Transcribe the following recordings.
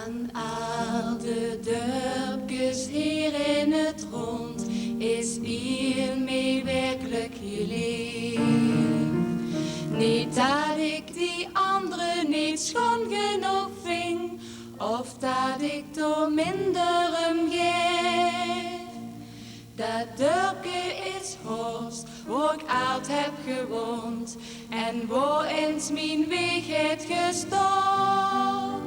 Aan al de dorpjes hier in het rond is mee werkelijk je lief. Niet dat ik die andere niet schoon genoeg vind, of dat ik door minder hem geef. Dat dorpje is Horst, waar ik altijd heb gewoond, en waar eens mijn weg het gestaan.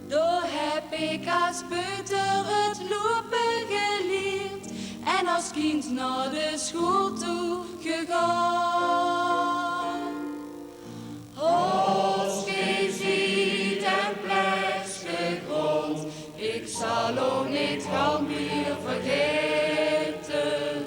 Daar heb ik als peuter het lopen geleerd, en als kind naar de school toe gegaan. Horst, je ziet een plekje grond, ik zal ook niet gauw meer vergeten.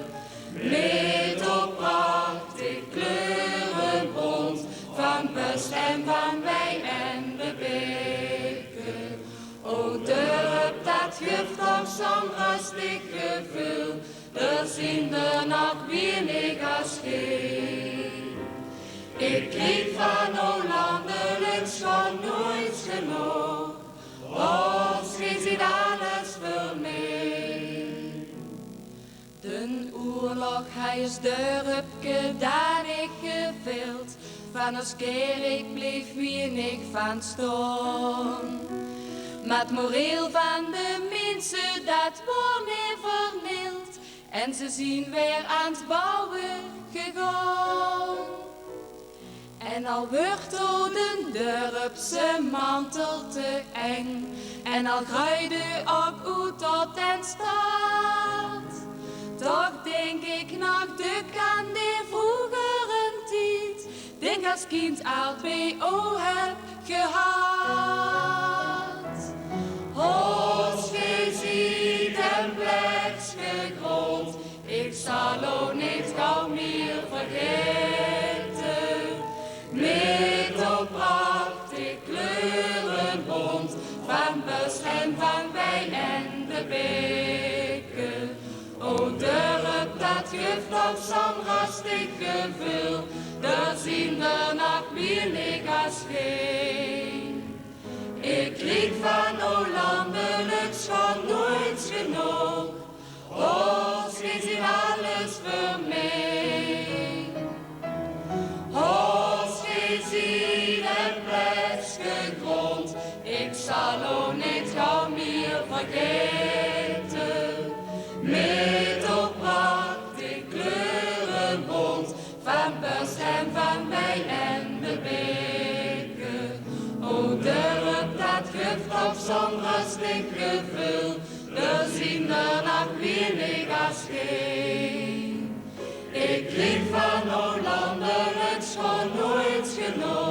Met op prachtig kleuren rond, van bus en van wei en de beken. O dorp, dat geeft toch zo'n rustig gevoel, er zien er nog weinig als geen. Ik kreeg van Hollandelijk schoon nooit genoeg, Horst, je ziet alles voor mij. De oorlog, hij is dorpje dat ik gevild, van als kerk bleef weinig van staan. Maar het moreel van de mensen, dat wordt meer vernield, en ze zien weer aan het bouwen gegaan. En al wordt de dorpse mantel te eng, en al gruide ook uit tot en staat, toch denk ik nog duk aan die vroegere tijd, denk als kind al BO heb gehad. Horst, je ziet een plekje grond, ik zal ook niet gauw meer vergeten. Met op prachtig kleuren rond, van bus en van wei en de beken. O dorp, dat geeft nog zo'n rustig gevoel, daar zien er nog weinig als geen. Ik kreeg van Hollandelijk schoon nooit genoeg, Horst, je ziet alles voor mij. Horst, je ziet een plekje grond, ik zal ook niet gauw meer vergeten. Met op prachtig kleuren rond, van bus en van wei en de beken. O dorp, dat geeft toch zo'n rustig gevoel, er zien er nog weinig als geen. Ik kreeg van Hollandelijk schoon nooit genoeg.